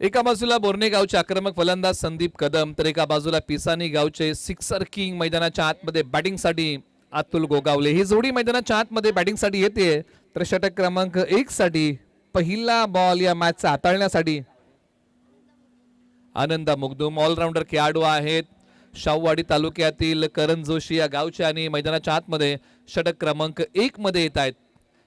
एका बाजूला बोर्ने गावचे आक्रमक फलंदाज संदीप कदम तर एका बाजूला पिसानी गावचे सिक्सर किंग मैदानाच्या आतमध्ये बॅटिंगसाठी अतुल गोगावले ही जोडी मैदानाच्या आतमध्ये बॅटिंगसाठी येते. तर षटक क्रमांक 1 साठी पहिला बॉल या मॅचचा हाताळण्यासाठी आनंद मुगदुम ऑलराऊंडर खेळाडू आहेत. शाहूवाडी तालुक्यातील करण जोशी या गावचे आणि मैदानाच्या आतमध्ये षटक क्रमांक 1 मध्ये येत आहेत.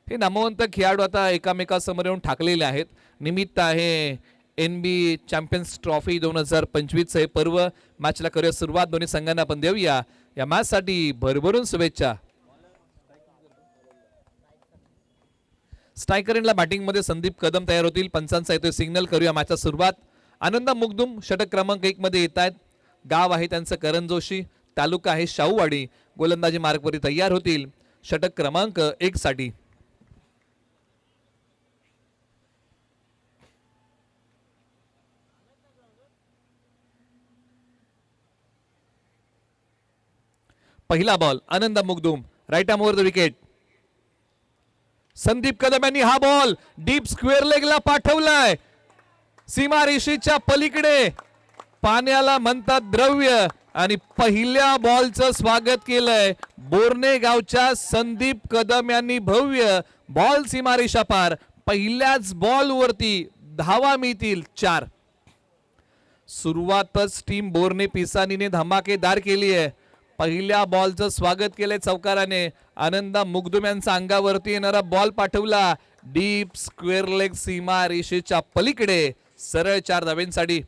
हे नामवंत खेळाडू आता एकामेकासमोर येऊन ठाकलेले आहेत. निमित्त आहे NB चॅम्पियन्स ट्रॉफी 2025 हे पर्व. मॅचला करूया सुरुवात. दोन्ही संघांना आपण देऊया या मॅच साठी भरभरून शुभेच्छा. स्ट्रायकर एंडला बॅटिंग मध्ये संदीप कदम तयार होतील. पंचांचा येतोय सिग्नल. करूया मॅचचा सुरुवात. आनंद मुगदुम षटक क्रमांक 1 मध्ये येत आहेत. गाव आहे त्यांचं करण जोशी, तालुका आहे शाहूवाडी. गोलंदाजी मार्गवरती तयार होतील षटक क्रमांक 1 साठी. पहिला ball Anand Mugdum right arm over the wicket. Sandeep Kadam यांनी हा बॉल डीप स्क्वेअर लेगला पाठवलाय. सीमारेषेच्या पलीकडे पाण्याला म्हणतात द्रव्य आणि पहिल्या बॉलचं स्वागत केलंय बोर्ने गावच्या संदीप कदम यांनी. भव्य बॉल सीमारेषा पार. पहिल्याच बॉल वरती धावा मिळतील 4. सुरुवातच टीम बोर्ने पिसानीने धमाकेदार केली आहे. पहिल्या बॉलचं स्वागत केलंय चौकाराने. आनंद मुगदुम यांचा अंगावरती येणारा बॉल पाठवला डीप स्क्वेअर लेग सीमा रेषेच्या पलीकडे. सरळ 4 धावेंसाठी.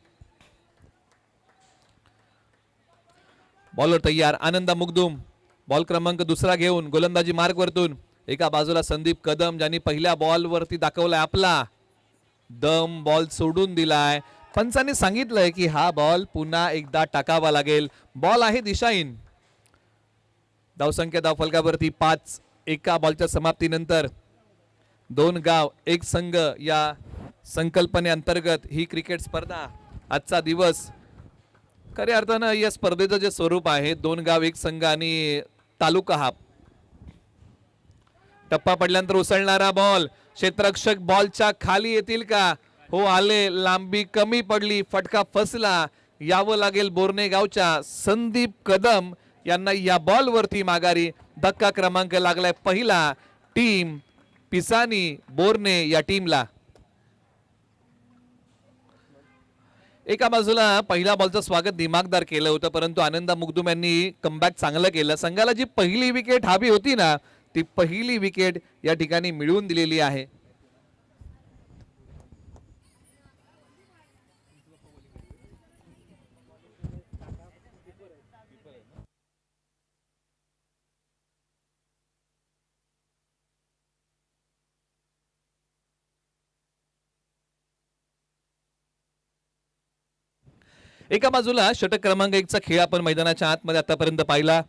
बॉलर तयार आनंद मुगदुम. बॉल क्रमांक 2 घेऊन गोलंदाजी मार्ग वरतून एका बाजूला संदीप कदम ज्यांनी पहिल्या बॉल वरती दाखवलाय आपला दम. बॉल सोडून दिलाय. पंचांनी सांगितलंय की हा बॉल पुन्हा एकदा टाकावा लागेल. बॉल आहे दिशाहीन. धावसंख्या धावफलकावरती 5. एका बॉलच्या समाप्तीनंतर 2 गाव 1 संघ या संकल्पनेअंतर्गत ही क्रिकेट स्पर्धा आजचा दिवस. खऱ्या अर्थानं या स्पर्धेचं जे स्वरूप आहे 2 गाव 1 संघ आणि तालुका हा. टप्पा पडल्यानंतर उसळणारा बॉल. क्षेत्ररक्षक बॉलच्या खाली येतील का? हो आले. लांबी कमी पडली. फटका फसला. यावं लागेल बोर्ने गावच्या संदीप कदम यांना या बॉल वरती माघारी. धक्का क्रमांक लागलाय पहिला टीम पिसानी बोर्ने या टीमला. एका बाजूला पहिल्या बॉलचं स्वागत दिमागदार केलं होतं परंतु आनंद मुगदुम यांनी कमबॅक चांगलं केलं. संघाला जी पहिली विकेट हवी होती ना ती पहिली विकेट या ठिकाणी मिळवून दिलेली आहे. एका बाजूला षटक क्रमांक 1 चा खेळ आपण मैदानाच्या आतमध्ये आतापर्यंत पाहिला.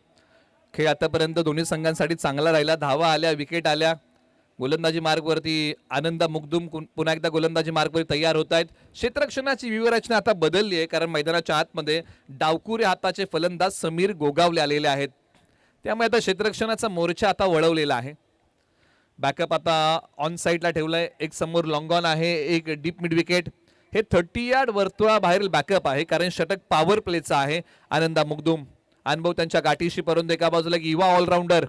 खेळ आतापर्यंत दोन्ही संघांसाठी चांगला राहिला. धावा आल्या, विकेट आल्या. गोलंदाजी मार्गवरती आनंद मुगदुम पुन्हा एकदा गोलंदाजी मार्गवरती तयार होत आहेत. क्षेत्ररक्षणाची व्यूहरचना आता बदलली आहे कारण मैदानाच्या आतमध्ये डावकुरे हाताचे फलंदाज समीर गोगावले आलेले आहेत. त्यामुळे आता क्षेत्ररक्षणाचा मोर्चा आता वळवलेला आहे. बॅकअप आता ऑन साईडला ठेवलाय. एक समोर लॉंग ऑन आहे, एक डीप मिड विकेट. हे 30 यार्ड वर्तुळाबाहेरील बॅकअप आहे कारण षटक पॉवर प्लेचा आहे. आनंद मुगदुम अनुभव त्यांच्या गाठीशी परंतु एका बाजूला युवा ऑलराऊंडर.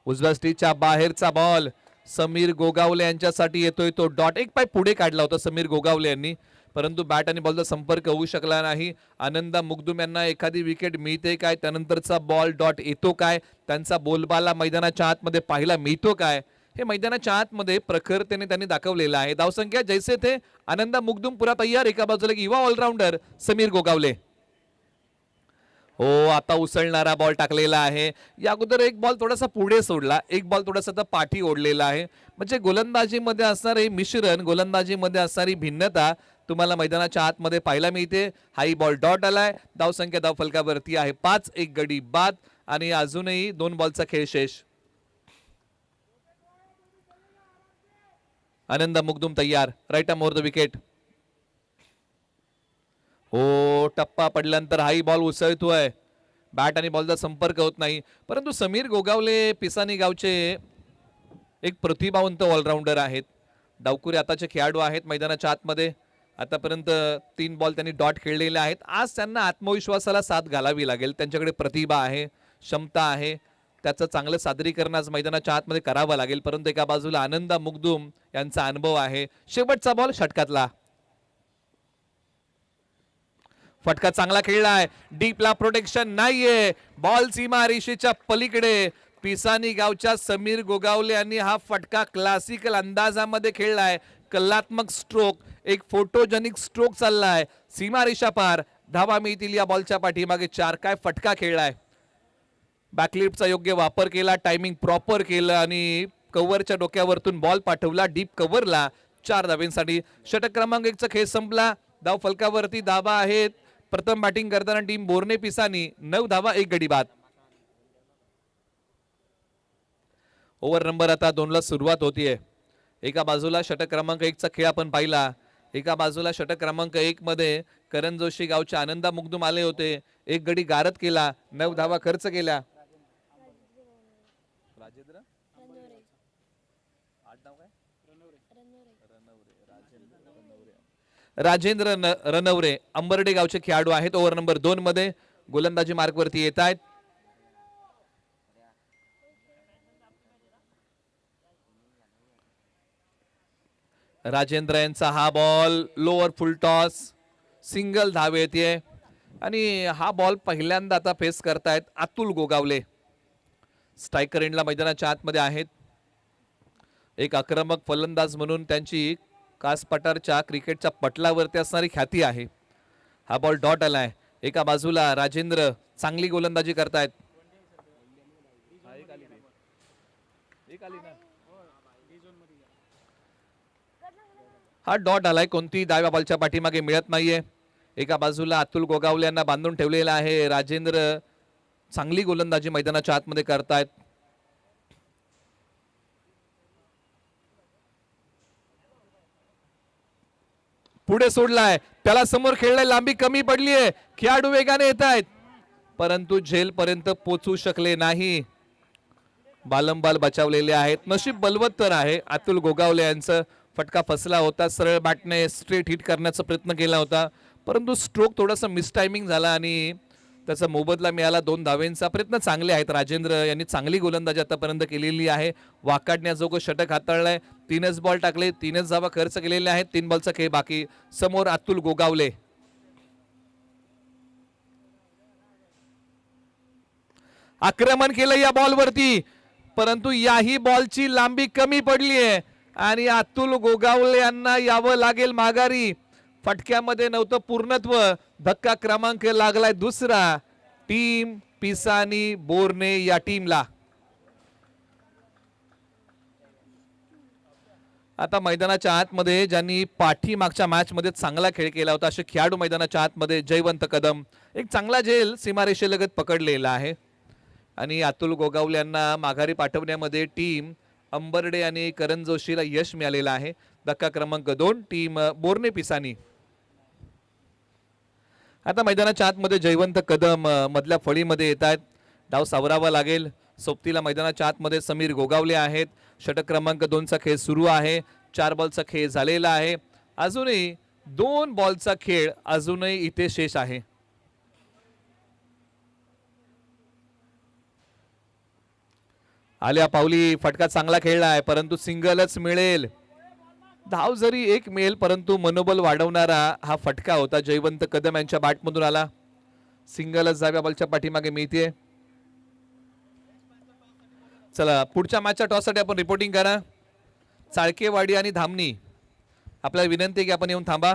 उजव्या स्टिचच्या बाहेरचा बॉल समीर गोगावले यांच्यासाठी येतोय तो डॉट. एक पाय पुढे काढला होता समीर गोगावले यांनी परंतु बॅट आणि बॉलचा संपर्क होऊ शकला नाही. आनंद मुगदुम यांना एखादी विकेट मिळते काय? त्यानंतरचा बॉल डॉट येतो काय? त्यांचा बोलबाला मैदानाच्या आतमध्ये पाहायला मिळतो काय? हे मैदानाच्या आतमध्ये प्रखरतेने त्यांनी दाखवलेलं आहे. धावसंख्या जैसे थे आनंद मुगदुम पुरा तयार. एका बाजूला युवा ऑलराऊंडर समीर गोगावले. हो आता उसळणारा बॉल टाकलेला आहे. या अगोदर एक बॉल थोडासा पुढे सोडला, एक बॉल थोडासा आता पाठी ओढलेला आहे. म्हणजे गोलंदाजीमध्ये असणारे मिश्रण, गोलंदाजीमध्ये असणारी भिन्नता तुम्हाला मैदानाच्या आतमध्ये पाहायला मिळते. हाई बॉल डॉट आलाय. धावसंख्या धावफलकावरती आहे 5. एक गडी बाद आणि अजूनही 2 बॉलचा खेळ शेष. आनंद मुगदुम तयार. Right arm over the wicket. हो टप्पा पडल्यानंतर हाई बॉल उसळतोय. बॅट आणि बॉलचा संपर्क होत नाही परंतु समीर गोगावले पिसानी गावचे एक प्रतिभावंत ऑलराऊंडर आहेत. डावकुरे आताचे खेळाडू आहेत मैदानाच्या आतमध्ये. आतापर्यंत 3 बॉल त्यांनी डॉट खेळलेले आहेत. आज त्यांना आत्मविश्वासाला साथ घालावी लागेल. त्यांच्याकडे प्रतिभा आहे, क्षमता आहे, त्याचं चांगलं सादरीकरण आज मैदानाच्या आतमध्ये करावं लागेल. परंतु एका बाजूला आनंदा मुगदुम यांचा अनुभव आहे. शेवटचा बॉल षटकातला. फटका चांगला खेळलाय, डीपला प्रोटेक्शन नाहीये, बॉल सीमा रेषेच्या पलीकडे. पिसानी गावच्या समीर गोगावले यांनी हा फटका क्लासिकल अंदाजामध्ये खेळलाय. कलात्मक स्ट्रोक, एक फोटोजेनिक स्ट्रोक चाललाय, सीमा रेषा पार, धावा मिळतील या बॉलच्या पाठीमागे 4. काय फटका खेळलाय. बॅकलिफ्टचा योग्य वापर केला, टायमिंग प्रॉपर केलं आणि कव्हरच्या डोक्यावरतून बॉल पाठवला डीप कव्हरला. 4 धावेंसाठी षटक क्रमांक 1चा खेळ संपला. धाव फलकावरती धावा आहेत. प्रथम बॅटिंग करताना टीम बोर्ने पिसानी 9 धावा 1 गडी बाद. ओव्हर नंबर आता 2 ला सुरुवात होतीये. एका बाजूला षटक क्रमांक 1चा खेळ आपण पाहिला. एका बाजूला षटक क्रमांक 1 मध्ये करण जोशी गावचे आनंदा मुगदुम आले होते. 1 गडी गारद केला, 9 धावा खर्च केल्या. राजेंद्र रनवरे अंबर्डे गावचे खेळाडू आहेत. ओव्हर नंबर 2 मध्ये गोलंदाजी मार्कवरती येत आहेत. राजेंद्र यांचा हा बॉल लोअर फुल टॉस, सिंगल धाव येते आणि हा बॉल पहिल्यांदा आता फेस करतायत अतुल गोगावले. स्ट्रायकर एंडला मैदानाच्या आतमध्ये आहेत. एक आक्रमक फलंदाज म्हणून त्यांची कासपठारच्या क्रिकेटच्या पटलावरती असणारी ख्याती आहे. हा बॉल डॉट आलाय. एका बाजूला राजेंद्र चांगली गोलंदाजी करतायत. हा डॉट आलाय, कोणती डाव्या बॉलच्या पाठीमागे मिळत नाहीये. एका बाजूला अतुल गोगावले यांना बांधून ठेवलेला आहे. राजेंद्र चांगली गोलंदाजी मैदानाच्या आतमध्ये करतायत. पुढे सोडलाय, त्याला समोर खेळलाय, लांबी कमी पडलीये, खेळाडू वेगाने येत आहेत परंतु झेल पर्यंत पोहोचू शकले नाही. बालंबाल बचावलेले आहेत. नशीब बलवत्तर आहे अतुल गोगावले यांचं. फटका फसला होता, सरळ बॅटने स्ट्रेट हिट करण्याचा प्रयत्न केला होता परंतु स्ट्रोक थोडासा मिसटायमिंग झाला आणि त्याचा मोबदला मिळाला. 2 धावेंचा. प्रयत्न चांगले आहेत. राजेंद्र यांनी चांगली गोलंदाजी आतापर्यंत केलेली आहे. वाकाडण्याजोगं षटक हाताळलंय. 3च बॉल टाकले, 3च धावा खर्च केलेल्या आहेत. 3 बॉलचा खेळ बाकी. समोर अतुल गोगावले. आक्रमण केलं या बॉलवरती परंतु याही बॉलची लांबी कमी पडलीये आणि अतुल गोगावले यांना यावं लागेल माघारी. फटक्यामध्ये नव्हतं पूर्णत्व. धक्का क्रमांक लागलाय 2रा टीम पिसानी बोर्ने या टीमला. आता मैदानाच्या आतमध्ये ज्यांनी पाठीमागच्या मॅच मध्ये चांगला खेळ केला होता असे खेळाडू मैदानाच्या आतमध्ये जयवंत कदम. एक चांगला झेल सीमारेषेलगत पकडलेला आहे आणि अतुल गोगावले यांना माघारी पाठवण्यामध्ये टीम अंबर्डे आणि करण जोशीला यश मिळालेलं आहे. धक्का क्रमांक 2 टीम बोर्ने पिसानी. आता मैदानाच्या आतमध्ये जयवंत कदम मधल्या फळीमध्ये येत आहेत. डाव सावरावा लागेल. सोबतीला मैदानाच्या आतमध्ये समीर गोगावले आहेत. षटक क्रमांक 2चा खेळ सुरू आहे. 4 बॉलचा खेळ झालेला आहे. अजूनही 2 बॉलचा खेळ अजूनही इथे शेष आहे. आल्या पावली फटका चांगला खेळला आहे परंतु सिंगलच मिळेल. धाव जरी एक मिळेल परंतु मनोबल वाढवणारा हा फटका होता. जयवंत कदम यांच्या बॅटमधून आला. सिंगलच डाव्या बॉलच्या पाठीमागे मिळते. चला पुढच्या मॅचच्या टॉससाठी आपण रिपोर्टिंग करा. चाळकेवाडी आणि धामणी. आपल्याला विनंती आहे की आपण येऊन थांबा.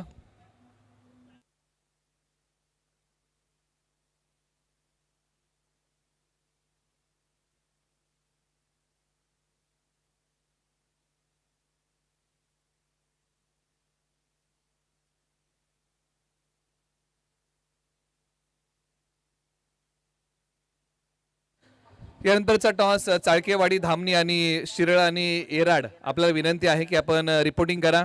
यानंतरचा टॉस चाळकेवाडी धामणी आणि शिरळ आणि येराड. आपल्याला विनंती आहे की आपण रिपोर्टिंग करा.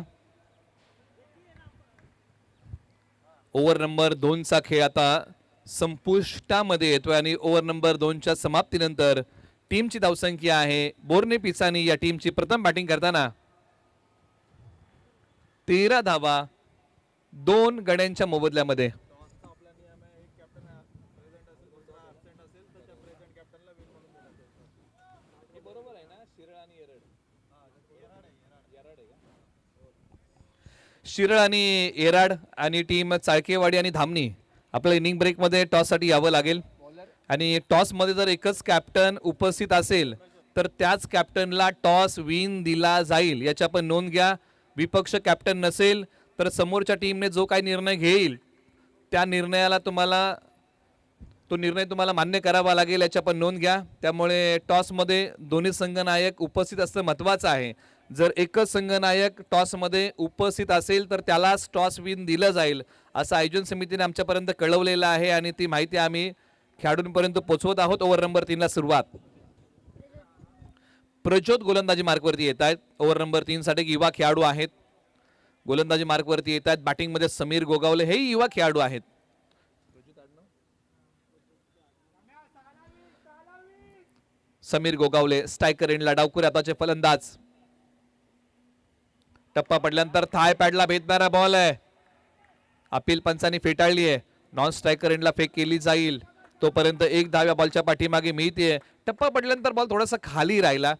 ओव्हर नंबर 2चा खेळ आता संपुष्टामध्ये येतोय आणि ओव्हर नंबर 2च्या समाप्तीनंतर टीमची धावसंख्या आहे बोर्ने पिसानी या टीमची प्रथम बॅटिंग करताना 13 धावा 2 गड्यांच्या मोबदल्यामध्ये. शिरळ आणि येराड आणि टीम चाळकेवाडी आणि धामणी आपल्या इनिंग ब्रेकमध्ये टॉससाठी यावं लागेल. आणि टॉसमध्ये जर एकच कॅप्टन उपस्थित असेल तर त्याच कॅप्टनला टॉस विन दिला जाईल, याची आपण नोंद घ्या. विपक्ष कॅप्टन नसेल तर समोरच्या टीमने जो काही निर्णय घेईल त्या निर्णयाला तो निर्णय तुम्हाला मान्य करावा लागेल, याची आपण नोंद घ्या. त्यामुळे टॉसमध्ये दोन्ही संघनायक उपस्थित असणं महत्त्वाचं आहे. जर एकच संघनायक टॉसमध्ये उपस्थित असेल तर त्यालाच टॉस विन दिलं जाईल असं आयोजन समितीने आमच्यापर्यंत कळवलेलं आहे आणि ती माहिती आम्ही खेळाडूंपर्यंत पोहोचवत आहोत. ओव्हर नंबर 3 ला सुरुवात. प्रज्योत गोलंदाजी मार्कवरती येत आहेत. ओव्हर नंबर 3 साठी युवा खेळाडू आहेत, गोलंदाजी मार्कवरती येत आहेत. बॅटिंगमध्ये समीर गोगावले हे युवा खेळाडू आहेत. समीर गोगावले स्ट्रायकर एंडला डावखुरे आताचे फलंदाज. टप्पा पडल्यानंतर थाय पॅडला भेटणारा बॉल आहे, अपील पंचांनी फेटाळली आहे. नॉन स्ट्रायकर एंडला फेक केली जाईल, तोपर्यंत एक धाव या बॉलच्या पाठीमागे मिळते. टप्पा पडल्यानंतर बॉल थोडासा खाली राहिला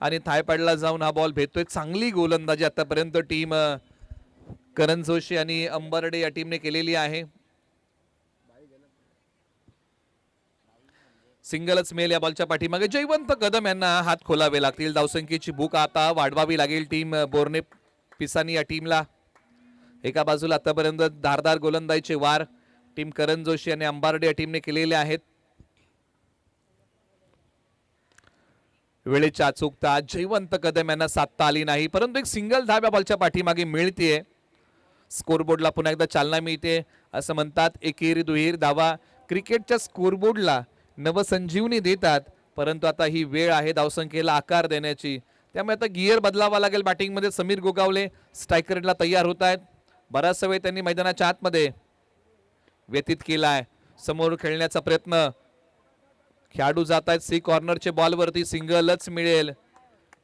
आणि थाय पॅडला जाऊन हा बॉल भेटतोय. चांगली गोलंदाजी आतापर्यंत टीम करण जोशी आणि अंबर्डे या टीमने केलेली आहे. सिंगलच मेल या बॉलच्या पाठीमागे. जयवंत कदम यांना हात खोलावे लागतील. धावसंख्येची भूक आता वाढवावी लागेल टीम बोर्ने पिसानी या टीमला. एका बाजूला आतापर्यंत धारदार गोलंदाजीचे वार टीम करण जोशी आणि अंबारडे या टीमने केलेले आहेत. वेळेच्या अचूकता जयवंत कदम यांना साधता आली नाही, परंतु एक सिंगल धाव या बॉलच्या पाठीमागे मिळते. स्कोरबोर्डला पुन्हा एकदा चालना मिळते. असं म्हणतात एकेरी दुहेरी धावा क्रिकेटच्या स्कोरबोर्डला नवसंजीवनी देतात, परंतु आता ही वेळ आहे धावसंख्येला आकार देण्याची. त्यामुळे आता गिअर बदलावा लागेल. बॅटिंगमध्ये समीर गोगावले स्ट्रायकरला तयार होत आहेत. बराचसा वेळ त्यांनी मैदानाच्या आतमध्ये व्यतीत केलाय. समोर खेळण्याचा प्रयत्न, खेळाडू जात आहेत सी कॉर्नरचे बॉलवरती. सिंगलच मिळेल.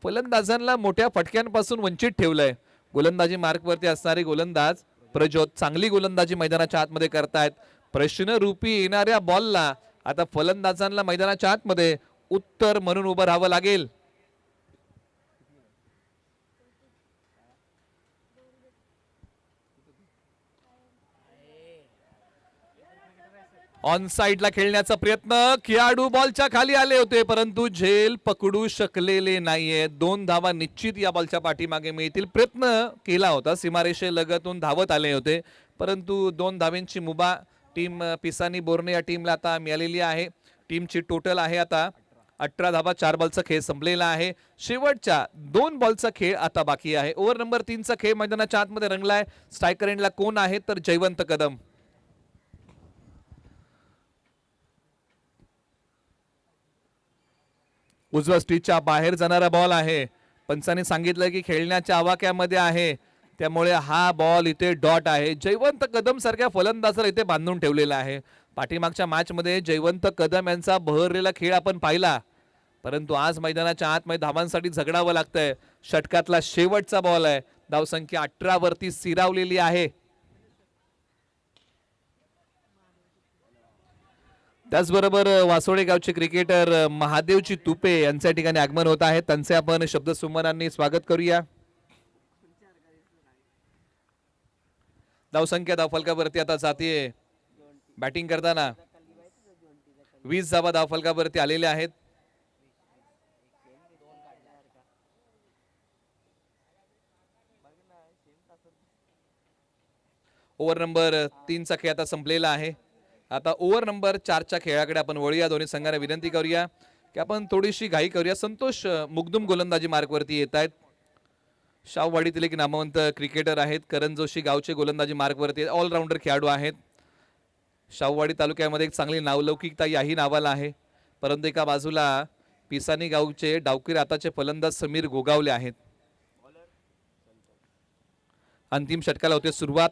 फलंदाजांना मोठ्या फटक्यांपासून वंचित ठेवलंय. गोलंदाजी मार्कवरती असणारे गोलंदाज प्रज्योत चांगली गोलंदाजी मैदानाच्या आतमध्ये करतायत. प्रश्नरूपी येणाऱ्या बॉलला आता फलंदाजांना मैदानाच्या आतमध्ये उत्तर म्हणून उभं राहावं लागेल. ऑन साइडला खेळण्याचा प्रयत्न, खेळाडू बॉलच्या खाली आले होते परंतु झेल पकडू शकलेले नाहीये. 2 धावा निश्चित या बॉलच्या पाठीमागे मिळतील. प्रयत्न केला होता, सीमारेषे लगतून धावत आले होते, परंतु 2 धावांची मुभा टीम पिसानी बोर्ने या टीमला आता मिळालेली आहे. टीमची टोटल आहे आता 18 धावा. 4 बॉलचा खेळ संपलेला आहे. शेवटच्या 2 बॉलचा खेळ आता बाकी आहे. ओव्हर नंबर 3 चा खेळ मैदानाच्या आतमध्ये रंगलाय. स्ट्रायकर एंडला कोण आहे तर जयवंत कदम. उजव्या स्टिचच्या बाहेर जाणारा बॉल आहे. पंचांनी सांगितलं की खेळण्याच्या आवाक्यामध्ये आहे, त्यामुळे हा बॉल इथे डॉट आहे. जयवंत कदम सारख्या फलंदाजाला इथे बांधून ठेवलेला आहे. पाठीमागच्या मॅच मध्ये जयवंत कदम यांचा बहरलेला खेळ आपण पाहिला, परंतु आज मैदानाच्या आतमध्ये धावांसाठी झगडावं लागतंय. षटकातला शेवटचा बॉल आहे. धावसंख्या 18 वरती स्थिरावलेली आहे. त्याचबरोबर वासोडे गावचे क्रिकेटर महादेवजी तुपे यांच्या ठिकाणी आगमन होत आहे. त्यांचे आपण शब्दसुमनांनी स्वागत करूया. धावसंख्या धावफलकावरती आता जातीये. बॅटिंग करताना 20 धावा धावफलकावरती आलेल्या आहेत. ओव्हर नंबर 3 चा खेळ आता संपलेला आहे. आता ओव्हर नंबर 4 च्या खेळाकडे आपण वळूया. दोन्ही संघांना विनंती करूया की आपण थोडीशी घाई करूया. संतोष मुगदुम गोलंदाजी मार्कवरती येत आहेत. शाववाडीतील एक नामवंत क्रिकेटर आहेत. करण जोशी गावचे गोलंदाजी मार्कवरती ऑलराऊंडर खेळाडू आहेत. शाववाडी तालुक्यामध्ये एक चांगली नावलौकिकता याही नावाला आहे, परंतु एका बाजूला पिसानी गावचे डावखुरे आताचे फलंदाज समीर गोगावले आहेत. अंतिम षटकाला होते सुरुवात.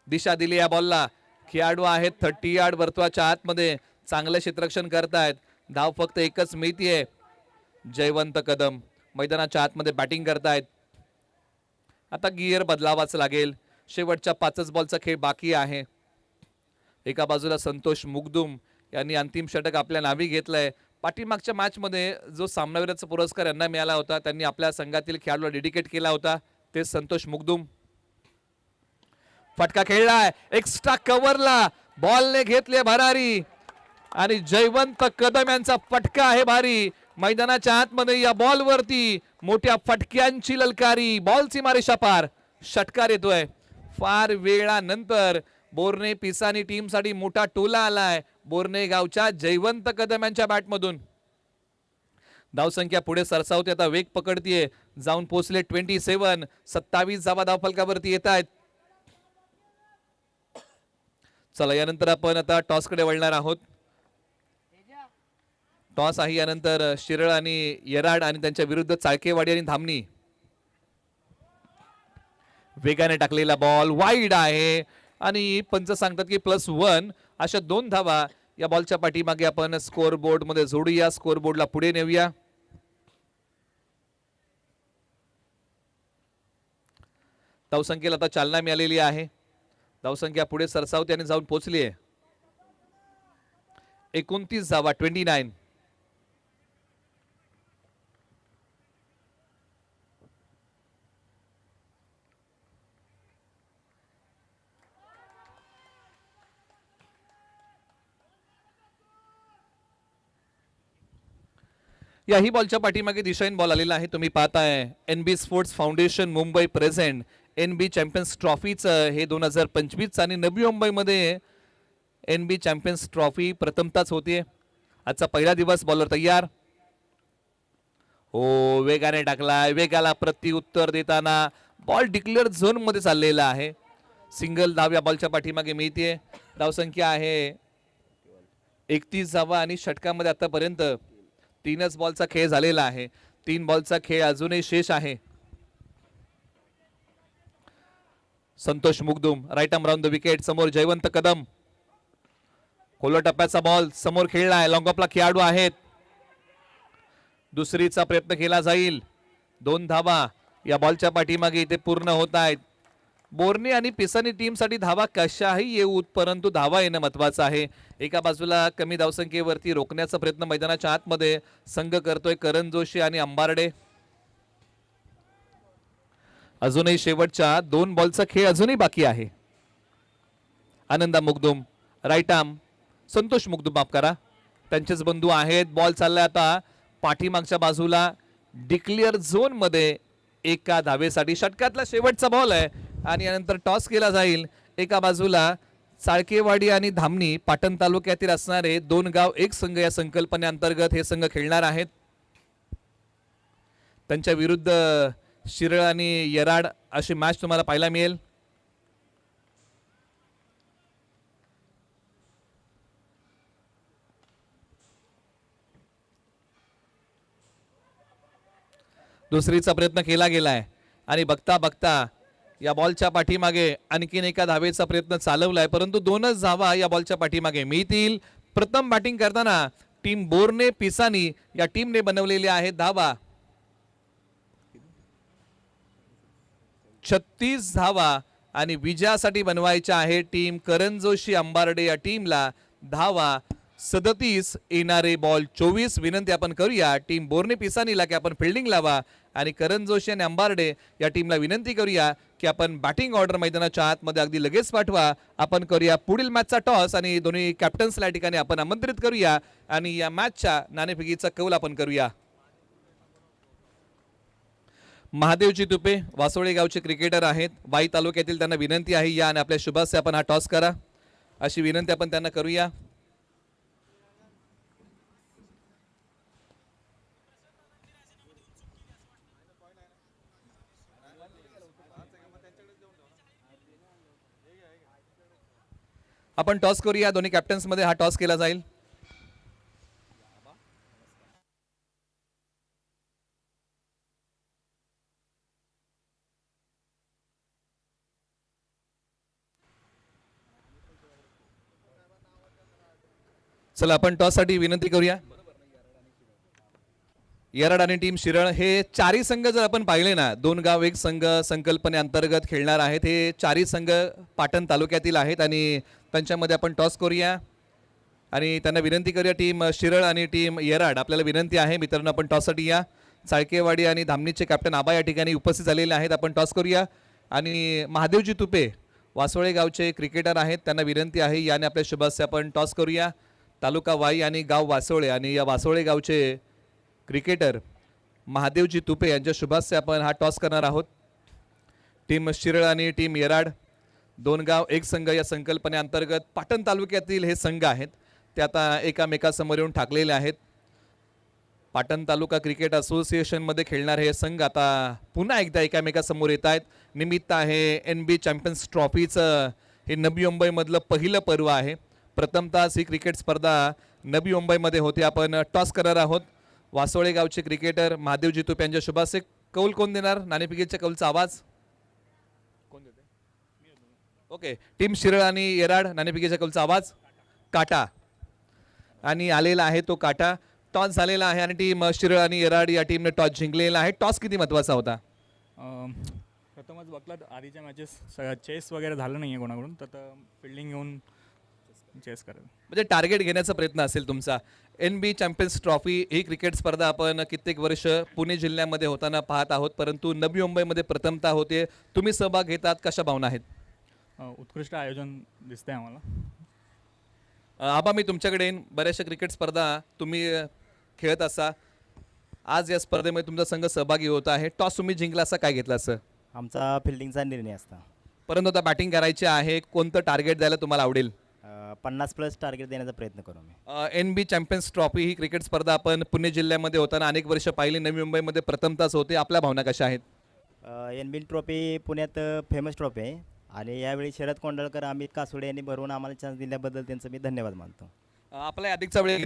दिशा दिली या बॉलला. खेळाडू आहेत 30 यार्ड वर्तुळाच्या आतमध्ये, चांगलं क्षेत्ररक्षण करतायत. धाव फक्त एकच मिळतीये. जयवंत कदम मैदानाच्या आतमध्ये बॅटिंग करतायत. आता गिअर बदलावाच लागेल. शेवटच्या 5 बॉलचा खेळ बाकी आहे. एका बाजूला संतोष मुगदुम यांनी अंतिम षटक आपल्या नावी घेतलंय. पाठीमागच्या मॅच मध्ये जो सामनावीराचा पुरस्कार यांना मिळाला होता, त्यांनी आपल्या संघातील खेळाडूला डेडिकेट केला होता, ते संतोष मुगदुम. फटका खेळलाय एक्स्ट्रा कव्हरला, बॉलने घेतले भरारी आणि जयवंत कदम यांचा फटका आहे भारी. मैदानाच्या आतमध्ये या बॉल वरती मोठ्या फटक्यांची ललकारी, बॉलची मारेशा पार, षटकार येतोय. फार वेळानंतर बोर्ने पिसानी टीम साठी मोठा टोला आलाय. बोर्ने गावच्या जयवंत कदम यांच्या बॅटमधून धावसंख्या पुढे सरसावते, आता वेग पकडतीये, जाऊन पोहोचले 27. 27 धावा धावफलकावरती येत आहेत. चला यानंतर आपण आता टॉस कडे वळणार आहोत. टॉस आहे यानंतर शिरळ आणि येराड आणि त्यांच्या विरुद्ध चाळकेवाडी आणि धामणी. वेगाने टाकलेला बॉल वाईड आहे आणि पंच सांगतात की +1. अशा 2 धावा या बॉलच्या पाठीमागे आपण स्कोर बोर्ड मध्ये जोडूया, स्कोर बोर्डला पुढे नेऊया. धावसंख्येला आता चालना मिळालेली आहे. धावसंख्या पुढे सरसावते आणि जाऊन पोहोचली आहे 29 धावा, 29. याही बॉलच्या पाठीमागे दिशाहीन बॉल आलेला आहे. तुम्ही पाहताय NB sports foundation Mumbai present NB champions ट्रॉफीचं हे 2025 आणि नवी मुंबईमध्ये NB चॅम्पियन्स ट्रॉफी प्रथमताच होतीये. आजचा पहिला दिवस, बॉलर तयार. हो, वेगाने टाकलाय, वेगाला प्रत्युत्तर देताना बॉल डिक्लेअर झोन मध्ये चाललेला आहे. सिंगल धाव या बॉलच्या पाठीमागे मिळते. धावसंख्या आहे 31 धावा आणि षटकामध्ये आतापर्यंत 3च बॉलचा खेळ झालेला आहे. 3 बॉलचा खेळ अजूनही शेष आहे. Santosh Mugdum right arm round the wicket, समोर जयवंत कदम. खोलो टप्प्याचा बॉल समोर खेळलाय, लॉंग ऑफला खेळाडू आहेत. दुसरीचा प्रयत्न केला जाईल. 2 धावा या बॉलच्या पाठीमागे इथे पूर्ण होत आहेत. बोर्ने आणि पिसानी टीम साठी धावा कशाही येऊत, परंतु धावा येणं महत्वाचं आहे. एका बाजूला कमी धावसंख्येवरती रोखण्याचा प्रयत्न मैदानाच्या आतमध्ये संघ करतोय करण जोशी आणि अंबारडे. अजूनही शेवटच्या 2 बॉलचा खेळ अजूनही बाकी आहे. आनंदा मुगदुम राईट आर्म, संतोष मुगदुम माफ करा, त्यांचेच बंधू आहेत. बॉल चाललाय आता पाठीमागच्या बाजूला डिक्लेअर झोन मध्ये एका धावेसाठी. षटकातला शेवटचा बॉल आहे आणि यानंतर टॉस केला जाईल. एका बाजूला चाळकेवाडी आणि धामणी पाटण तालुक्यातील असणारे 2 गाव 1 संघ या संकल्पनेअंतर्गत हे संघ खेळणार आहेत. त्यांच्या विरुद्ध शिरळ आणि येराड अशी मॅच तुम्हाला पाहायला मिळेल. दुसरीचा प्रयत्न केला गेलाय आणि बघता बघता या बॉलच्या पाठीमागे आणखीन एका धावेचा प्रयत्न चालवलाय, परंतु 2च धावा या बॉलच्या पाठीमागे मिळतील. प्रथम बॅटिंग करताना टीम बोर्ने पिसानी या टीमने बनवलेल्या आहेत धावा. 36 धावा आणि विजयासाठी बनवायच्या आहे टीम करण जोशी अंबारडे या टीमला धावा 37, येणारे बॉल 24. विनंती आपण करूया टीम बोर्ने पिसानीला की आपण फिल्डिंग लावा आणि करण जोशी आणि अंबारडे या टीमला विनंती करूया की आपण बॅटिंग ऑर्डर मैदानाच्या आतमध्ये अगदी लगेच पाठवा. आपण करूया पुढील मॅचचा टॉस आणि दोन्ही कॅप्टन्सला या ठिकाणी आपण आमंत्रित करूया आणि या मॅचच्या नाणेफेकीचा कौल आपण करूया. महादेवजी तुपे वासोळे गावचे क्रिकेटर आहेत, वाई तालुक्यातील. त्यांना विनंती आहे या आणि आपल्या शुभासे आपण हा टॉस करा अशी विनंती आपण त्यांना करूया. आपण टॉस करूया. दोन्ही कॅप्टन्स मध्ये हा टॉस केला जाईल. चला आपण टॉस साठी विनंती करूया. येराड आणि टीम शिरळ हे चारही संघ जर आपण पाहिले ना, दोन गाव एक संघ संकल्पनेअंतर्गत खेळणार आहेत. हे चारही संघ पाटण तालुक्यातील आहेत आणि त्यांच्यामध्ये आपण टॉस करूया आणि त्यांना विनंती करूया. टीम शिरळ आणि टीम येराड आपल्याला विनंती आहे मित्रांनो, आपण टॉससाठी या. चाळकेवाडी आणि धामणीचे कॅप्टन आबा या ठिकाणी उपस्थित झालेले आहेत. आपण टॉस करूया आणि महादेवजी तुपे वासोळे गावचे क्रिकेटर आहेत, त्यांना विनंती आहे याने आपल्या शुभास्य आपण टॉस करूया. तालुका वाई आणि गाव वासोळे आणि या वासोळे गावचे क्रिकेटर महादेवजी तुपे यांच्या शुभास्य आपण हा टॉस करणार आहोत. टीम शिरळ आणि टीम येराड दोन गाव एक संघ या संकल्पनेअंतर्गत पाटण तालुक्यातील हे संघ आहेत, ते आता एकामेकासमोर येऊन ठाकलेले आहेत. पाटण तालुका क्रिकेट असोसिएशनमध्ये खेळणारे हे संघ आता पुन्हा एकदा एकामेकासमोर येत आहेत. निमित्त आहे NB चॅम्पियन्स ट्रॉफीचं हे नवी मुंबईमधलं पहिलं पर्व आहे. प्रथमतः ही क्रिकेट स्पर्धा नवी मुंबईमध्ये होते. आपण टॉस करणार आहोत. वासोळे गावचे क्रिकेटर महादेवजी तुपे यांच्या शुभास्य कौल कोण देणार? नाणेफेकीच्या कौलचा आवाज कोण देते? ओके, टीम शिरळ आणि येराड नाणेफेकीच्या कौलचा आवाज काटा आणि आलेला आहे तो काटा. टॉस झालेला आहे आणि टीम शिरळ आणि येराड या टीमने टॉस जिंकलेला आहे. टॉस किती महत्त्वाचा होता? प्रथमच बघलात आधीच्या मॅचेस चेस वगैरे झालं नाही आहे कोणाकडून, तर फिल्डिंग घेऊन चेस करेल म्हणजे टार्गेट घेण्याचा प्रयत्न असेल तुमचा. NB चॅम्पियन्स ट्रॉफी ही क्रिकेट स्पर्धा आपण कित्येक वर्ष पुणे जिल्ह्यामध्ये होताना पाहत आहोत, परंतु नवी मुंबईमध्ये प्रथमतः होते. तुम्ही सहभाग घेतात, कशा भावना आहेत? उत्कृष्ट आयोजन दिसते आम्हाला. आबा मी तुमच्याकडे येईन. बऱ्याचशा क्रिकेट स्पर्धा तुम्ही खेळत असा, आज या स्पर्धेमध्ये तुमचा संघ सहभागी होत आहे. टॉस तुम्ही जिंकला असा, काय घेतला असं? आमचा फिल्डिंगचा निर्णय असता. परंतु आता बॅटिंग करायची आहे. कोणतं टार्गेट द्यायला तुम्हाला आवडेल? 50+ टार्गेट देण्याचा प्रयत्न करू मी. NB चॅम्पियन्स ट्रॉफी ही क्रिकेट स्पर्धा आपण पुणे जिल्ह्यामध्ये होताना अनेक वर्ष पाहिली, नवी मुंबईमध्ये प्रथमताच होते. आपल्या भावना कशा आहेत? NB ट्रॉफी पुण्यात फेमस ट्रॉफी आहे आणि यावेळी शरद कोंडळकर, अमित कासोडे यांनी भरवून आम्हाला चान्स दिल्याबद्दल त्यांचं मी धन्यवाद मानतो. आपला अधिकचा वेळ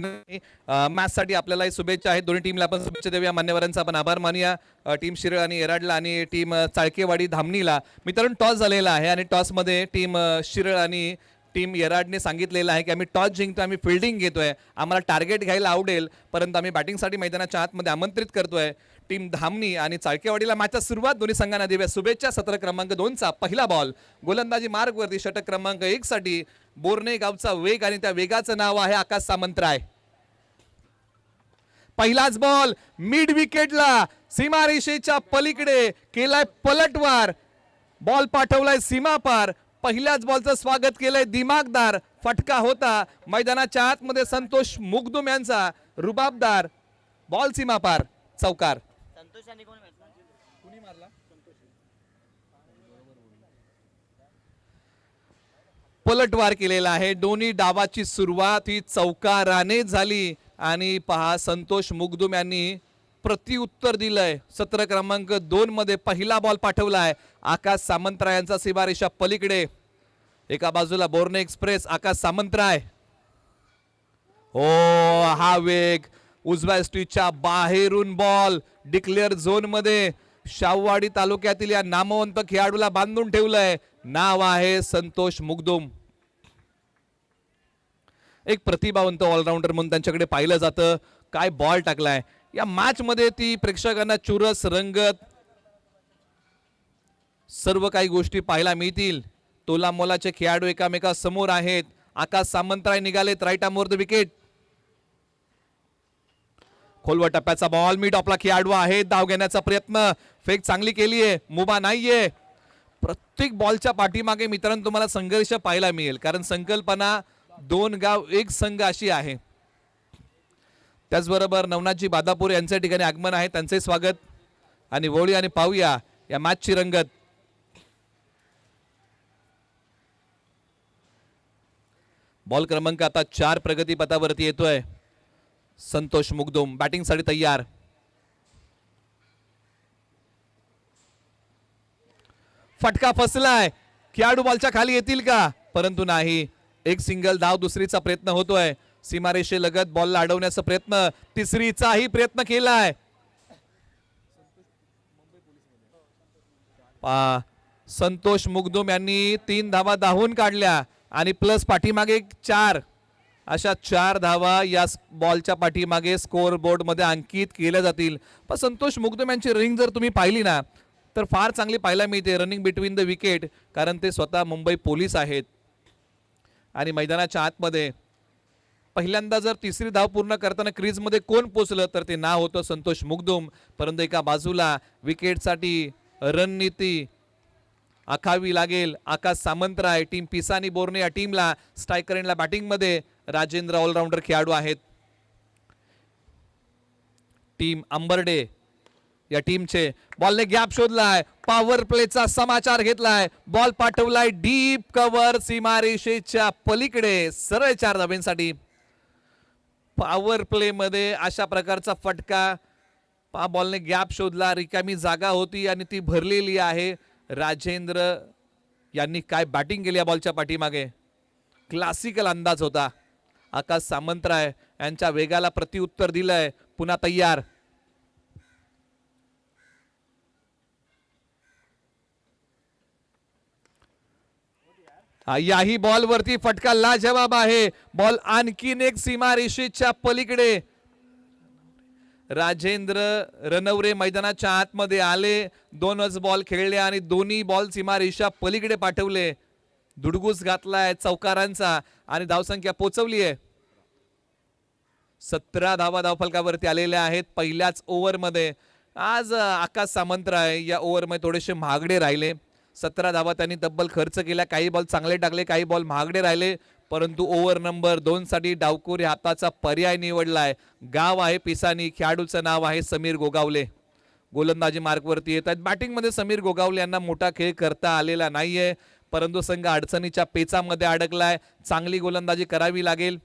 मॅचसाठी आपल्यालाही शुभेच्छा आहेत. दोन्ही टीमला आपण शुभेच्छा देऊया. मान्यवरांचा आपण आभार मानूया. टीम शिरळ आणि येराडला आणि टीम चाळकेवाडी धामणीला मित्रांनो टॉस झालेला आहे आणि टॉसमध्ये टीम शिरळ आणि टीम येराडने सांगितलेलं आहे की आम्ही टॉस जिंकतो, आम्ही फिल्डिंग घेतोय, आम्हाला टार्गेट घ्यायला आवडेल, परंतु आम्ही बॅटिंगसाठी मैदानाच्या आतमध्ये आमंत्रित करतोय. टीम धामणी आणि चाळकेवाडीला मॅचच्या सुरुवात दोन्ही संघांना देऊया शुभेच्छा. सत्र क्रमांक 2चा पहिला बॉल गोलंदाजी मार्गवरती षटक क्रमांक 1 साठी बोर्णे गावचा वेग आणि त्या वेगाचं नाव आहे आकाश सामंतराय. पहिलाच बॉल मिड विकेटला सीमारेषेच्या पलीकडे केलाय पलटवार, बॉल पाठवलाय सीमापार. पहिल्याच बॉलचं स्वागत केलंय दिमागदार, फटका होता मैदानाच्या आतमध्ये. संतोष मुगदुम यांचा रुबाबदार बॉल सीमापार, चौकार. पलटवार केलेला आहे. दोन्ही डावाची सुरुवात ही चौकाराने झाली आणि पहा संतोष मुगदुम यांनी प्रत्युत्तर दिलंय. सत्र क्रमांक 2 मध्ये पहिला बॉल पाठवलाय आकाश सामंतराय यांचा सीमारेषा पलीकडे. एका बाजूला बोर्णे एक्सप्रेस आकाश सामंतराय. हो, हा वेग उजव्या स्ट्रीटच्या बाहेरून बॉल डिक्लेअर झोन मध्ये शाहूवाडी तालुक्यातील या नामवंत खेळाडूला बांधून ठेवलंय. नाव आहे संतोष मुगदुम. एक प्रतिभावंत ऑलराऊंडर म्हणून त्यांच्याकडे पाहिलं जातं. काय बॉल टाकलाय या मॅच मध्ये, ती प्रेक्षकांना चुरस रंगत सर्व काही गोष्टी पाहायला मिळतील. तोला मोलाचे खेळाडू एकामेका समोर आहेत. आकाश सामंतराय निघालेत right arm over the wicket. खोलवा टप्प्याचा बॉल मिड ऑफला खेळाडू आहे. धाव घेण्याचा प्रयत्न, फेक चांगली केलीये, मुभा नाहीये. प्रत्येक बॉलच्या पाठीमागे मित्रांनो तुम्हाला संघर्ष पाहायला मिळेल, कारण संकल्पना 2 गाव 1 संघ अशी आहे. त्याचबरोबर नवनाथजी बादापूर यांच्या ठिकाणी आगमन आहे, त्यांचे स्वागत. आणि वळी आणि पाहूया या मॅचची रंगत. बॉल क्रमांक आता 4 प्रगती पथावरती येतोय. संतोष मुगदुम बॅटिंग साठी तयार. फटका फसलाय, खेळाडू बॉलच्या खाली येतील का? परंतु नाही. एक सिंगल धाव, दुसरीचा प्रयत्न होतोय. सीमारेषे लगत बॉलला अडवण्याचा प्रयत्न, तिसरीचाही प्रयत्न केलाय. संतोष मुगदुम यांनी 3 धावा धावून काढल्या आणि प्लस पाठीमागे 4. अशा 4 धावा या बॉलच्या पाठीमागे स्कोअर बोर्ड मध्ये अंकित केल्या जातील. पण संतोष मुगदुम यांची रनिंग जर तुम्ही पाहिली ना तर फार चांगली पाहायला मिळते, रनिंग बिटवीन द विकेट, कारण ते स्वतः मुंबई पोलीस आहेत. आणि मैदानाच्या आतमध्ये पहिल्यांदा जर तिसरी धाव पूर्ण करताना क्रीजमध्ये कोण पोचलं तर ते नाव होतं संतोष मुगदुम. परंतु एका बाजूला विकेटसाठी रणनीती आखावी लागेल. आकाश सामंतराय, टीम पिसानी बोर्ने या टीमला, स्ट्रायकर एंडला बॅटिंगमध्ये राजेंद्र ऑलराऊंडर खेळाडू आहेत. टीम अंबर्डे या टीमचे बॉलने गॅप शोधलाय, पॉवर प्लेचा समाचार घेतलाय, बॉल पाठवलाय डीप कव्हर सीमारेषेच्या पलीकडे सरळ 4 धाब्यांसाठी. पॉवर प्ले मध्ये अशा प्रकारचा फटका, बॉलने गॅप शोधला, रिकामी जागा होती आणि ती भरलेली आहे. राजेंद्र यांनी काय बॅटिंग केली या बॉलच्या पाठीमागे, क्लासिकल अंदाज होता. आकाश सामंतराय यांच्या वेगाला प्रत्युत्तर दिलंय, पुन्हा तयार. याही बॉल वरती फटका लाजवाब आहे. बॉल आणखीन एक सीमारेषेच्या पलीकडे. राजेंद्र रनवरे मैदानाच्या आतमध्ये आले, 2च बॉल खेळले आणि दोन्ही बॉल सीमारेषा पलीकडे पाठवले. दुडगूस घातलाय चौकारांचा आणि धावसंख्या पोचवली आहे. 17 धावा धावफलकावरती आलेल्या आहेत पहिल्याच ओव्हरमध्ये. आज आकाश सामंतराय या ओव्हरमध्ये थोडेसे महागडे राहिले. 17 धावा त्यांनी तब्बल खर्च केल्या, काही बॉल चांगले टाकले, काही बॉल महागडे राहिले. परंतु ओव्हर नंबर 2 साठी डावखोरी हाताचा पर्याय निवडलाय. गाव आहे पिसानी, खेळाडूचं नाव आहे समीर गोगावले. गोलंदाजी मार्कवरती येत आहेत. बॅटिंगमध्ये समीर गोगावले यांना मोठा खेळ करता आलेला नाहीये, परंतु संघ अडचणीच्या पेचामध्ये अडकलाय. चांगली गोलंदाजी करावी लागेल.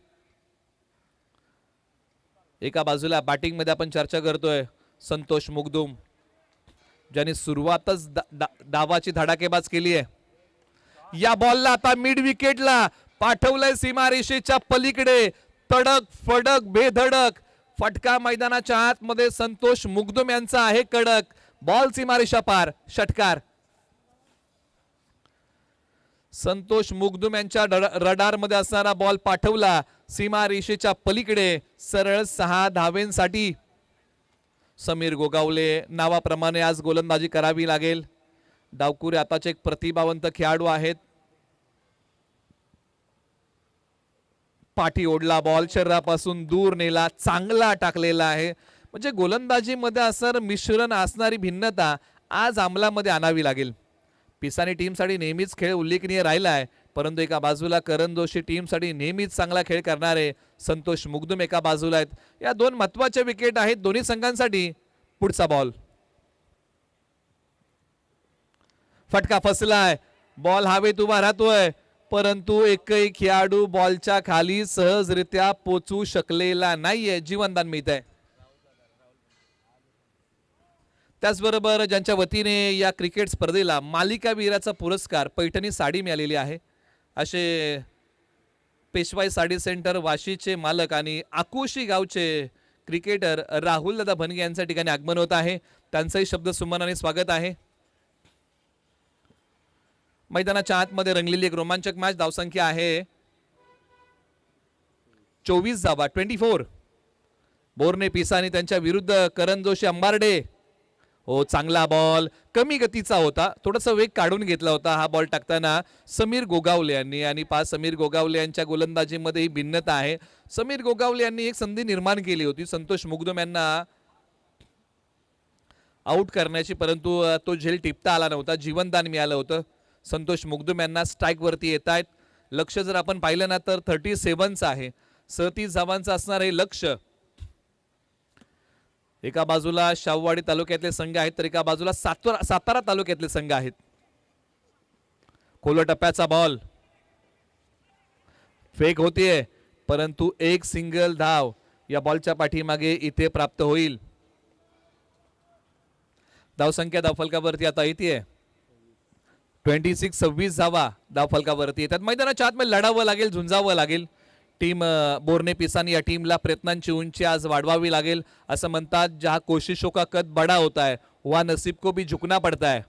एका बाजूला बॅटिंगमध्ये आपण चर्चा करतोय संतोष मुगदुम, ज्याने सुरुवातच डावाची धडाकेबाज केली आहे. या बॉलला आता मिड विकेटला पाठवलंय सीमारेषेच्या पलीकडे. तडक फडक बेधडक फटका मैदानाच्या आतमध्ये संतोष मुगदुम यांचा आहे. कडक बॉल सीमारेषा पार, षटकार. संतोष मुगदुम यांच्या रडार मध्ये असणारा बॉल पाठवला सीमारेषेच्या पलीकडे सरळ 6 धावेंसाठी. समीर गोगावले नावाप्रमाणे आज गोलंदाजी करावी लागेल. डावकुरे आताचे एक प्रतिभावंत खेळाडू आहेत. पाठी ओढला, बॉल शरीरापासून दूर नेला, चांगला टाकलेला आहे. म्हणजे गोलंदाजीमध्ये असणारं मिश्रण, असणारी भिन्नता आज अंमलामध्ये आणावी लागेल. पिसानी टीमसाठी नेहमीच खेळ उल्लेखनीय राहिला आहे, परंतु एका बाजूला करण जोशी टीमसाठी नेहमीच चांगला खेळ करणारे संतोष मुगदुम एका बाजूला आहेत. या 2 महत्वाच्या विकेट आहेत दोन्ही संघांसाठी. पुढचा बॉल, फटका फसलाय, बॉल हवेत उभा राहतोय, परंतु एकही खेळाडू बॉलच्या खाली सहजरित्या पोचू शकलेला नाहीये. जीवनदान मिळत आहे. त्याचबरोबर ज्यांच्या वतीने या क्रिकेट स्पर्धेला मालिका वीराचा पुरस्कार पैठणी साडी मिळालेली आहे, असे पेशवाई साडी सेंटर वाशीचे मालक आणि आकुशी गावचे क्रिकेटर राहुल दादा भनगे यांच्या ठिकाणी आगमन होत आहे. त्यांचंही शब्द सुमनाने स्वागत आहे. मैदानाच्या आतमध्ये रंगलेली एक रोमांचक मॅच. धावसंख्या आहे 24 धावा, 24. बोर्ने पिसानी त्यांच्या विरुद्ध करण जोशी अंबारडे. हो, चांगला बॉल, कमी गतीचा होता, थोडासा वेग काढून घेतला होता हा बॉल टाकताना समीर गोगावले यांनी. आणि समीर गोगावले यांच्या गोलंदाजीमध्ये ही भिन्नता आहे. समीर गोगावले यांनी एक संधी निर्माण केली होती संतोष मुगदुम यांना आउट करण्याची, परंतु तो झेल टिपता आला नव्हता. जीवनदान मिळालं होतं. संतोष मुगदुम यांना स्ट्राईक वरती येत आहेत. लक्ष जर आपण पाहिलं ना तर 37चं आहे, 37 धावांचं असणार हे लक्ष. एका बाजूला शाहूवाडी तालुक्यातले संघ आहेत तर एका बाजूला सातारा तालुक्यातले संघ आहेत. खोल टप्प्याचा बॉल फेक होतीये, परंतु एक सिंगल धाव या बॉलच्या पाठीमागे इथे प्राप्त होईल. धावसंख्या धावफलकावरती आता येते 26 धावा धावफलकावरती येतात. मैदानाच्या आतमध्ये लढावं लागेल, झुंजावं लागेल. टीम बोर्ने पिसानी या टीमला प्रयत्नांची उंची आज वाढवावी लागेल. असं म्हणतात, जहा कोशिशों का कद बड़ा होता है वह नसीब को भी झुकना पड़ता है.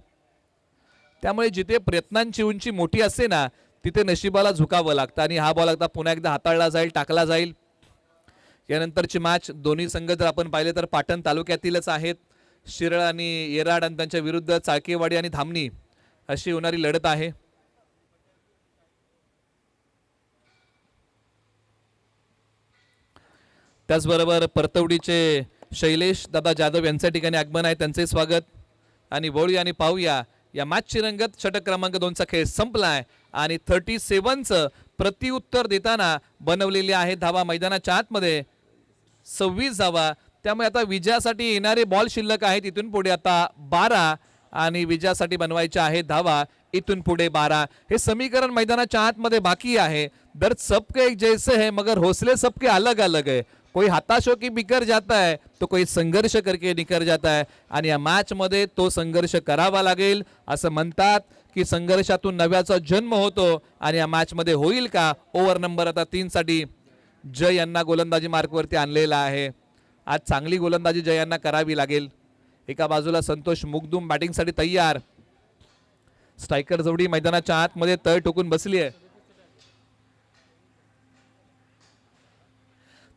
त्यामुळे जिथे प्रयत्नांची उंची मोठी असते ना तिथे नशिबाला झुकावं लागतं आणि हा बॉल आता पुन्हा एकदा हाताळला जाईल, टाकला जाईल. यानंतरची मॅच दोन्ही संघ जर आपण पाहिले तर पाटण तालुक्यातीलच आहेत. शिरळ आणि येराड आणि त्यांच्या विरुद्ध चाळकेवाडी आणि धामणी अशी होणारी लढत आहे. त्याचबरोबर परतवडीचे शैलेश दादा जाधव यांच्या ठिकाणी आगमन आहे, त्यांचे स्वागत. आणि वळूया आणि पाहूया या मॅचची रंगत. षटक क्रमांक 2चा खेळ संपलाय आणि 37चं प्रत्युत्तर देताना बनवलेली आहे धावा मैदानाच्या आतमध्ये 26 धावा. त्यामुळे आता विजयासाठी येणारे बॉल शिल्लक आहेत इथून पुढे आता 12 आणि विजयासाठी बनवायचे आहे धावा इथून पुढे 12. हे समीकरण मैदानाच्या आतमध्ये बाकी आहे. दर सबके एक जैसे है मगर हौसले सबके अलग अलग है. कोई हताश होकर बिखर जाता है तो कोई संघर्ष करके निखर जाता है आणि या मॅच मध्ये तो संघर्ष करावा लागेल. असं म्हणतात की संघर्षातून नव्याचा जन्म होतो आणि या मॅच मध्ये होईल का. ओव्हर नंबर आता 3 साठी जय यांना गोलंदाजी मार्कवरती आणलेला आहे. आज चांगली गोलंदाजी जय यांना करावी लागेल. एका बाजूला संतोष मुगदुम बॅटिंगसाठी तयार. स्ट्रायकर जोडी मैदानाच्या आतमध्ये तळ ठोकून बसली आहे.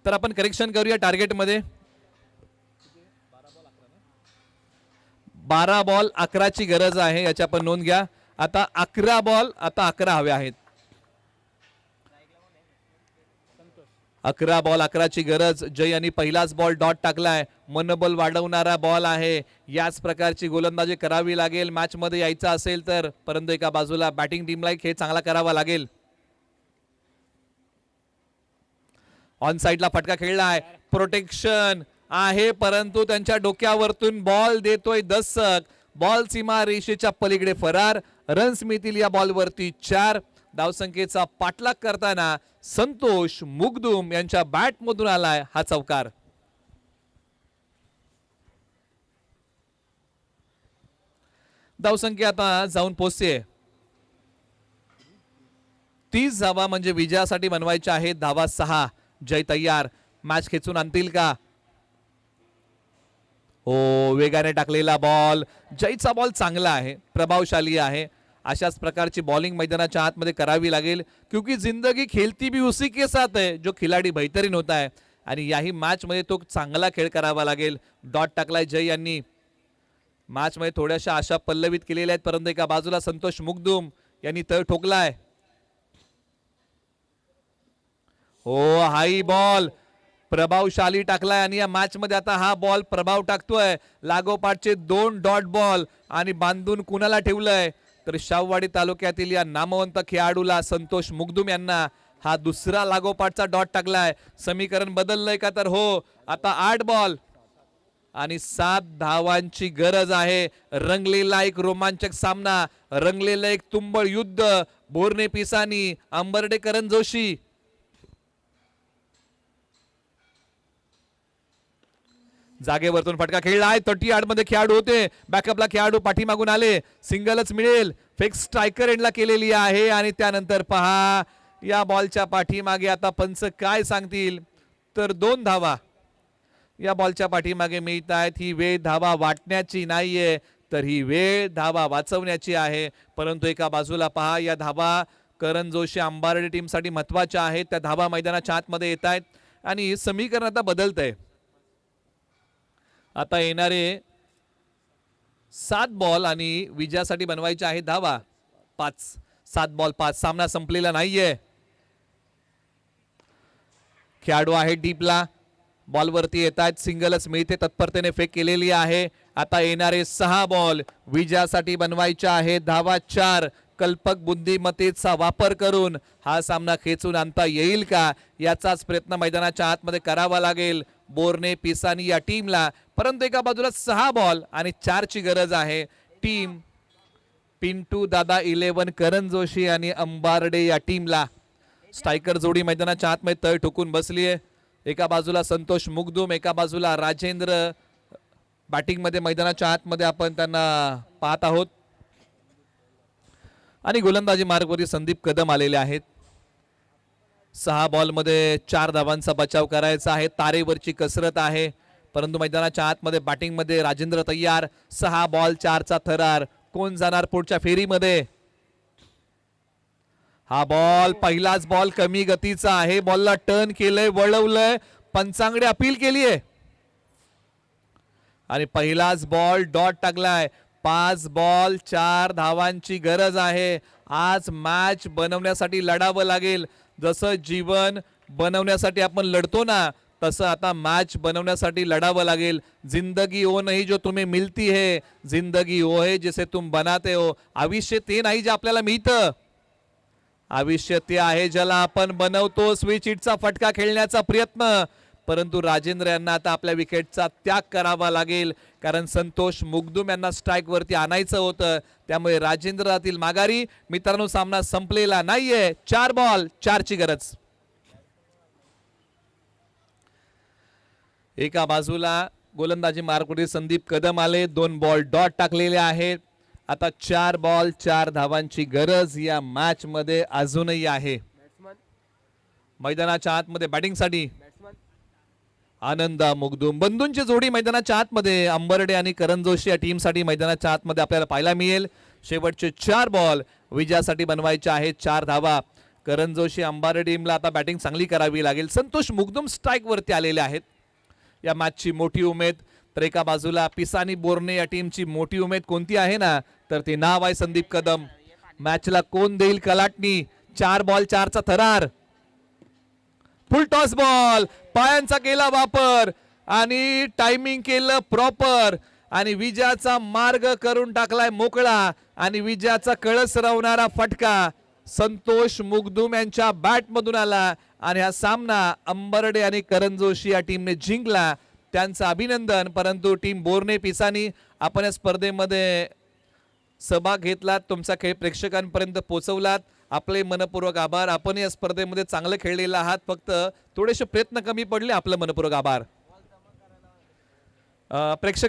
तर आपण करेक्शन करूया टार्गेटमध्ये. 12 बॉल 11ची गरज आहे याची आपण नोंद घ्या. आता 11 बॉल आता 11 हवे आहेत. 11 बॉल 11ची गरज. जय यांनी पहिलाच बॉल डॉट टाकलाय. मनोबल वाढवणारा बॉल आहे. याच प्रकारची गोलंदाजी करावी लागेल मॅच मध्ये यायचं असेल तर. परंतु एका बाजूला बॅटिंग टीमला खेळ चांगला करावा लागेल. ऑन साइडला फटका खेळलाय. प्रोटेक्शन आहे परंतु त्यांच्या डोक्यावरतून बॉल देतोय दस्तक. बॉल सीमा रेषेच्या पलीकडे फरार. रन्स मिळतील या बॉलवरती 4. धावसंख्येचा पाठलाग करताना संतोष मुगदुम यांच्या बॅट मधून आलाय हा चौकार. धावसंख्या आता जाऊन पोहोचते 30 धावा म्हणजे विजयासाठी बनवायच्या आहेत धावा 6. जय तयार. मॅच खेचून आणतील का. हो वेगाने टाकलेला बॉल. जयचा बॉल चांगला आहे, प्रभावशाली आहे. अशाच प्रकारची बॉलिंग मैदानाच्या आतमध्ये करावी लागेल क्योंकि जिंदगी खेलती भी उसी के साथ है जो खिलाडी बेहतरीन होता है. आणि याही मॅच मध्ये तो चांगला खेळ करावा लागेल. डॉट टाकलाय जय यांनी. मॅच मध्ये थोड्याशा आशा पल्लवित केलेल्या आहेत परंतु एका बाजूला संतोष मुगदुम यांनी तळ ठोकलाय. हो हाई बॉल प्रभावशाली टाकलाय आणि या मॅच मध्ये आता हा बॉल प्रभाव टाकतोय. लागोपाठचे 2 डॉट बॉल आणि बांधून कुणाला ठेवलंय तर शाहूवाडी तालुक्यातील या नामवंत खेळाडूला संतोष मुगदुम यांना हा दुसरा लागोपाठचा डॉट टाकलाय. समीकरण बदललंय का तर हो. आता 8 बॉल आणि 7 धावांची गरज आहे. रंगलेला एक रोमांचक सामना, रंगलेलं एक तुंबळ युद्ध. बोरणे पिसानी, अंबर्डे करण जोशी. जागेवरतून फटका खेळलाय. 38 मध्ये खेळाडू होते. बॅकअपला खेळाडू पाठीमागून आले. सिंगलच मिळेल. फिक्स स्ट्रायकर एंडला केलेली आहे आणि त्यानंतर पहा या बॉलच्या पाठीमागे आता पंच काय सांगतील तर 2 धावा या बॉलच्या पाठीमागे मिळत आहेत. ही वेळ धावा वाटण्याची नाहीये तर ही वेळ धावा वाचवण्याची आहे. परंतु एका बाजूला पहा या धावा करण जोशी अंबारडे टीमसाठी महत्वाच्या आहेत. त्या धावा मैदानाच्या आतमध्ये येत आहेत आणि समीकरण आता बदलतंय. आता येणारे 7 बॉल आणि विजयासाठी बनवायचे आहे धावा 5. 7 बॉल 5. सामना संपलेला नाहीये. खेळाडू आहे डीपला. बॉलवरती येत आहेत. सिंगलच मिळते. तत्परतेने फेक केलेली आहे. आता येणारे 6 बॉल विजयासाठी बनवायचे आहे धावा 4. कल्पक बुद्धिमत्तेचा वापर करून हा सामना खेचून आणता येईल का याचाच प्रयत्न मैदानाच्या आतमध्ये करावा लागेल बोरणे पिसानी या टीमला. परंतु एका बाजूला 6 बॉल आणि 4 ची गरज आहे. टीम पिंटू दादा 11 करण जोशी आणि अंबारडे या टीमला. स्ट्रायकर जोडी मैदानाच्या आतमध्ये तळ ठोकून बसली आहे. एका बाजूला संतोष मुगदुम, एका बाजूला राजेंद्र बॅटिंग मध्ये मैदानाच्या आतमध्ये आपण त्यांना पाहत आहोत. आणि गोलंदाजी मार्गवरती संदीप कदम आलेले आहेत. 6 बॉल मध्ये 4 धावांचा बचाव करायचा आहे. तारेवरची कसरत आहे परंतु मैदानाच्या आतमध्ये बॅटिंग मध्ये राजेंद्र तयार. 6 बॉल 4 चा थरार. कोण जाणार पुढच्या फेरीमध्ये. हा बॉल पहिलाच बॉल कमी गतीचा आहे. बॉलला टर्न केलंय, वळवलंय, पंचांकडे अपील केली आहे आणि पहिलाच बॉल डॉट टाकलाय. 5 बॉल 4 धावांची गरज आहे. आज मॅच बनवण्यासाठी लढावं लागेल. जसं जीवन बनवण्यासाठी आपण लढतो ना, तसं आता मॅच बनवण्यासाठी लढावं लागेल. जिंदगी वो नहीं जो तुम्हें मिलती है, जिंदगी वो है जिसे तुम बनाते हो. आयुष्य ते नाही जे आपल्याला मिळतं, आयुष्य ते आहे ज्याला आपण बनवतो. स्विच हिटचा फटका खेळण्याचा प्रयत्न, परंतु राजेंद्र यांना आता आपल्या विकेटचा त्याग करावा लागेल, कारण संतोष मुगदुम यांना स्ट्राईक वरती आणायचं होतं. त्यामुळे राजेंद्र राहतील माघारी. मित्रांनो, सामना संपलेला नाहीये. 4 बॉल 4 ची गरज. एका बाजूला गोलंदाजी मार्कवरती संदीप कदम आले. 2 बॉल डॉट टाकलेले आहेत. आता 4 बॉल 4 धावांची गरज या मॅच मध्ये अजूनही आहे. मैदानाच्या आतमध्ये बॅटिंगसाठी आनंदा मुगदुम. बंधूंची जोडी मैदानाच्या आतमध्ये. अंबर्डे आणि करण जोशी या टीमसाठी मैदानाच्या आतमध्ये आपल्याला पाहायला मिळेल. शेवटचे 4 बॉल विजयासाठी बनवायचे आहेत. 4 धावा. करण जोशी अंबारे टीमला आता बॅटिंग चांगली करावी लागेल. संतोष मुगदुम स्ट्राईक वरती आलेले आहेत. या मॅचची मोठी उमेद. तर एका बाजूला पिसानी बोर्ने या टीमची मोठी उमेद कोणती आहे ना, तर ते नाव आहे संदीप कदम. मॅचला कोण देईल कलाटणी. 4 बॉल 4 चा थरार. फुल टॉस बॉल, पायांचा केला वापर आणि टायमिंग केलं प्रॉपर आणि विजयाचा मार्ग करून टाकलाय मोकळा आणि विजयाचा कळस रवणारा फटका संतोष मुगदुम यांच्या बॅट मधून आला आणि हा सामना अंबर्डे आणि करण जोशी या टीमने जिंकला. त्यांचं अभिनंदन. परंतु टीम बोर्ने पिसानी, आपण या स्पर्धेमध्ये सहभाग घेतलात, तुमचा खेळ प्रेक्षकांपर्यंत पोहोचवलात, आपले मनपूर्वक आभार. आपण या स्पर्धेमध्ये चांगलं खेळलेलं आहात, फक्त थोडेसे प्रयत्न कमी पडले, आपलं मनपूर्वक आभार. प्रेक्षक